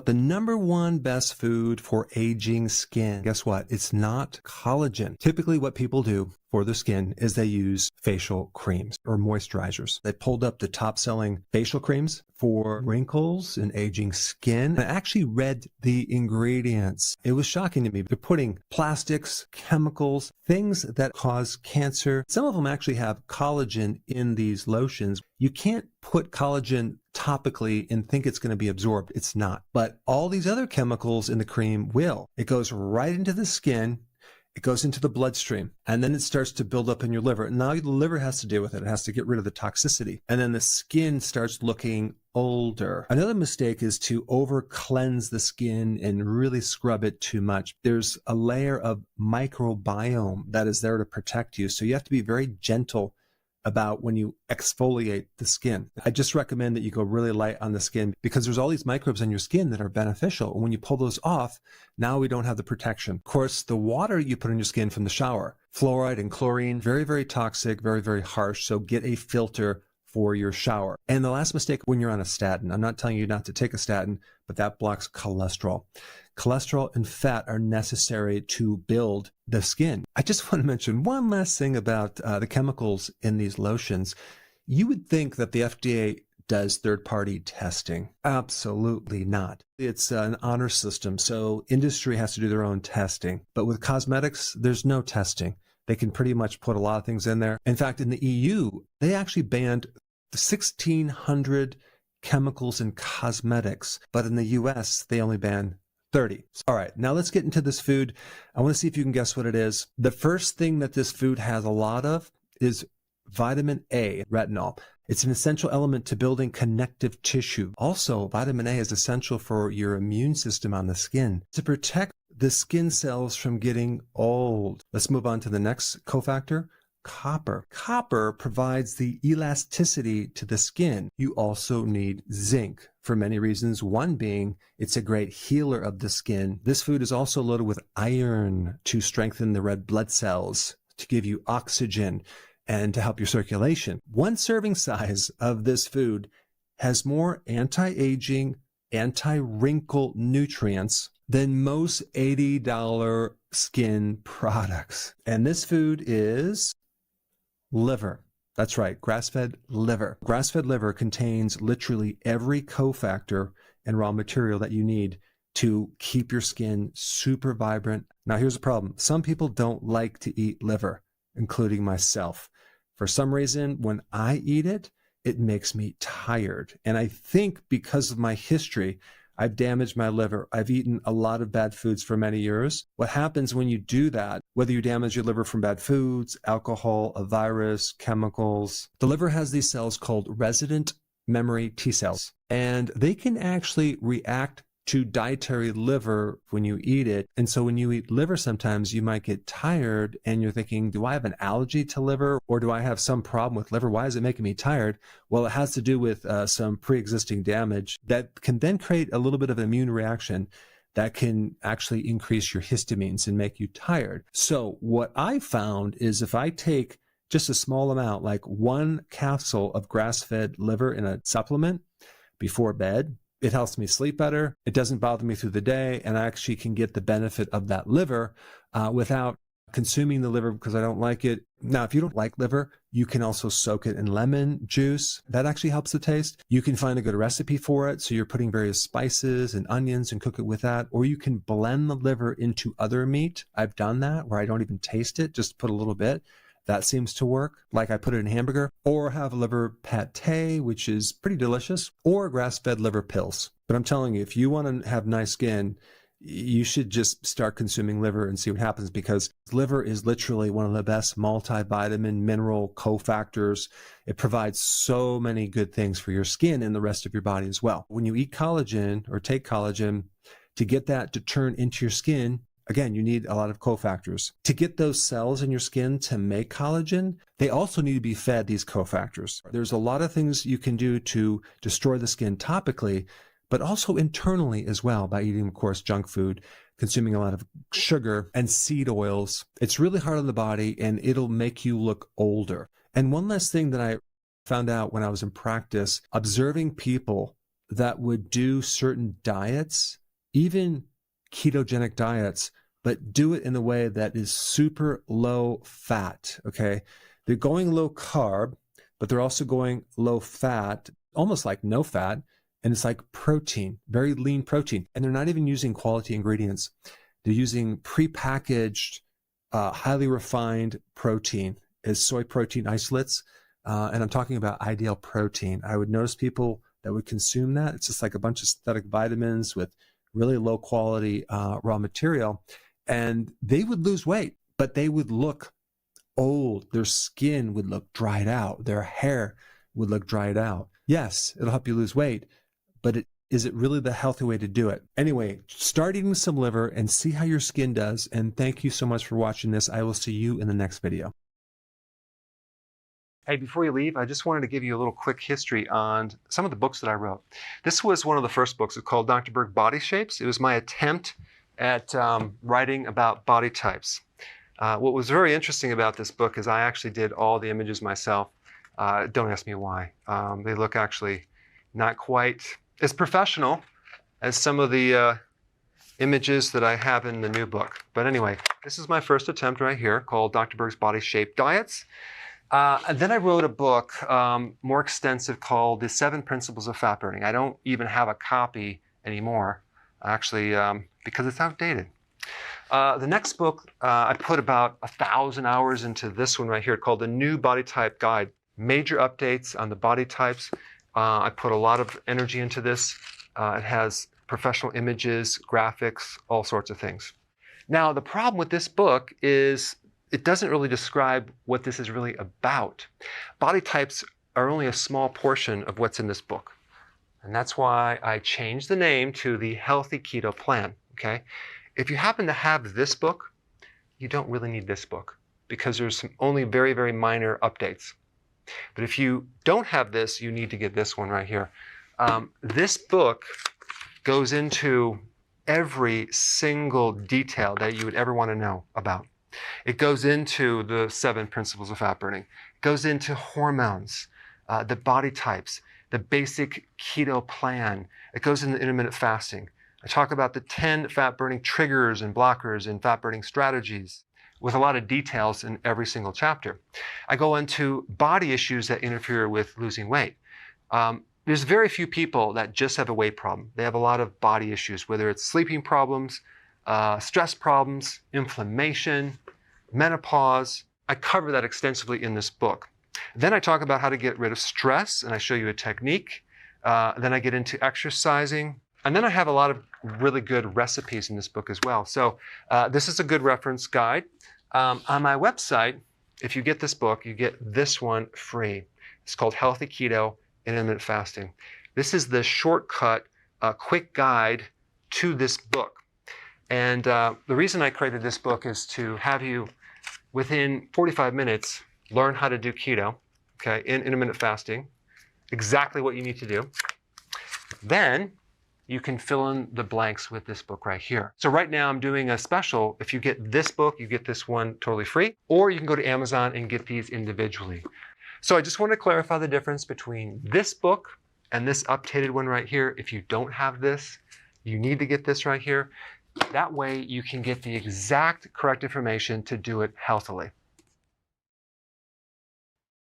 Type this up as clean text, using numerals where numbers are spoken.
The number one best food for aging skin, guess what? It's not collagen. Typically what people do for their skin is they use facial creams or moisturizers. They pulled up the top selling facial creams for wrinkles and aging skin. I actually read the ingredients. It was shocking to me. They're putting plastics, chemicals, things that cause cancer. Some of them actually have collagen in these lotions. You can't put collagen topically and think it's going to be absorbed. It's not. But all these other chemicals in the cream will. It goes right into the skin. It goes into the bloodstream, and then it starts to build up in your liver. Now the liver has to deal with it. It has to get rid of the toxicity. And then the skin starts looking older. Another mistake is to over cleanse the skin and really scrub it too much. There's a layer of microbiome that is there to protect you. So you have to be very gentle about when you exfoliate the skin. I just recommend that you go really light on the skin because there's all these microbes on your skin that are beneficial. And when you pull those off, now we don't have the protection. Of course, the water you put on your skin from the shower, fluoride and chlorine, very, very toxic, very, very harsh. So get a filter for your shower. And the last mistake when you're on a statin, I'm not telling you not to take a statin, but that blocks cholesterol. Cholesterol and fat are necessary to build the skin. I just want to mention one last thing about the chemicals in these lotions. You would think that the FDA does third-party testing. Absolutely not. It's an honor system, so industry has to do their own testing. But with cosmetics, there's no testing. They can pretty much put a lot of things in there. In fact, in the EU, they actually banned 1,600 chemicals in cosmetics, but in the US, they only ban 30. All right, now let's get into this food. I want to see if you can guess what it is. The first thing that this food has a lot of is vitamin A, retinol. It's an essential element to building connective tissue. Also, vitamin A is essential for your immune system on the skin to protect the skin cells from getting old. Let's move on to the next cofactor. Copper. Copper provides the elasticity to the skin. You also need zinc for many reasons. One being it's a great healer of the skin. This food is also loaded with iron to strengthen the red blood cells, to give you oxygen, and to help your circulation. One serving size of this food has more anti-aging, anti-wrinkle nutrients than most $80 skin products. And this food is liver. That's right, grass-fed liver. Grass-fed liver contains literally every cofactor and raw material that you need to keep your skin super vibrant. Now here's the problem. Some people don't like to eat liver, including myself. For some reason, when I eat it, it makes me tired. And I think because of my history, I've damaged my liver. I've eaten a lot of bad foods for many years. What happens when you do that, whether you damage your liver from bad foods, alcohol, a virus, chemicals, the liver has these cells called resident memory T cells, and they can actually react to dietary liver when you eat it. And so when you eat liver, sometimes you might get tired and you're thinking, do I have an allergy to liver or do I have some problem with liver? Why is it making me tired? Well, it has to do with some pre-existing damage that can then create a little bit of an immune reaction that can actually increase your histamines and make you tired. So what I found is if I take just a small amount, like 1 capsule of grass-fed liver in a supplement before bed, it helps me sleep better. It doesn't bother me through the day. And I actually can get the benefit of that liver without consuming the liver because I don't like it. Now, if you don't like liver, you can also soak it in lemon juice. That actually helps the taste. You can find a good recipe for it. So you're putting various spices and onions and cook it with that. Or you can blend the liver into other meat. I've done that where I don't even taste it, just put a little bit. That seems to work, like I put it in hamburger, or have liver pate, which is pretty delicious, or grass-fed liver pills. But I'm telling you, if you want to have nice skin, you should just start consuming liver and see what happens because liver is literally one of the best multivitamin mineral cofactors. It provides so many good things for your skin and the rest of your body as well. When you eat collagen or take collagen, to get that to turn into your skin, again, you need a lot of cofactors. To get those cells in your skin to make collagen, they also need to be fed these cofactors. There's a lot of things you can do to destroy the skin topically, but also internally as well by eating, of course, junk food, consuming a lot of sugar and seed oils. It's really hard on the body and it'll make you look older. And one last thing that I found out when I was in practice, observing people that would do certain diets, even ketogenic diets, but do it in a way that is super low fat, okay? They're going low carb, but they're also going low fat, almost like no fat, and it's like protein, very lean protein. And they're not even using quality ingredients. They're using prepackaged, highly refined protein as soy protein isolates. And I'm talking about ideal protein. I would notice people that would consume that. It's just like a bunch of synthetic vitamins with really low quality raw material. And they would lose weight, but they would look old. Their skin would look dried out. Their hair would look dried out. Yes, it'll help you lose weight, but is it really the healthy way to do it? Anyway, start eating some liver and see how your skin does. And thank you so much for watching this. I will see you in the next video. Hey, before you leave, I just wanted to give you a little quick history on some of the books that I wrote. This was one of the first books. It's called Dr. Berg Body Shapes. It was my attempt at writing about body types. What was very interesting about this book is I actually did all the images myself. Don't ask me why. They look actually not quite as professional as some of the images that I have in the new book. But anyway, this is my first attempt right here called Dr. Berg's Body Shape Diets. And then I wrote a book more extensive called The 7 Principles of Fat Burning. I don't even have a copy anymore, actually, because it's outdated. The next book, I put about 1,000 hours into this one right here called The New Body Type Guide. Major updates on the body types. I put a lot of energy into this. It has professional images, graphics, all sorts of things. Now, the problem with this book is it doesn't really describe what this is really about. Body types are only a small portion of what's in this book. And that's why I changed the name to the Healthy Keto Plan, okay? If you happen to have this book, you don't really need this book because there's only very, very minor updates. But if you don't have this, you need to get this one right here. This book goes into every single detail that you would ever want to know about. It goes into the 7 principles of fat burning. It goes into hormones, the body types, the basic keto plan. It goes into intermittent fasting. I talk about the 10 fat burning triggers and blockers and fat burning strategies with a lot of details in every single chapter. I go into body issues that interfere with losing weight. There's very few people that just have a weight problem. They have a lot of body issues, whether it's sleeping problems, stress problems, inflammation, menopause. I cover that extensively in this book. Then I talk about how to get rid of stress, and I show you a technique. Then I get into exercising. And then I have a lot of really good recipes in this book as well. So this is a good reference guide. On my website, if you get this book, you get this one free. It's called Healthy Keto and Intermittent Fasting. This is the shortcut, quick guide to this book. And the reason I created this book is to have you, within 45 minutes, learn how to do keto, okay, in intermittent fasting, exactly what you need to do. Then you can fill in the blanks with this book right here. So right now I'm doing a special. If you get this book, you get this one totally free, or you can go to Amazon and get these individually. So I just want to clarify the difference between this book and this updated one right here. If you don't have this, you need to get this right here. That way you can get the exact correct information to do it healthily.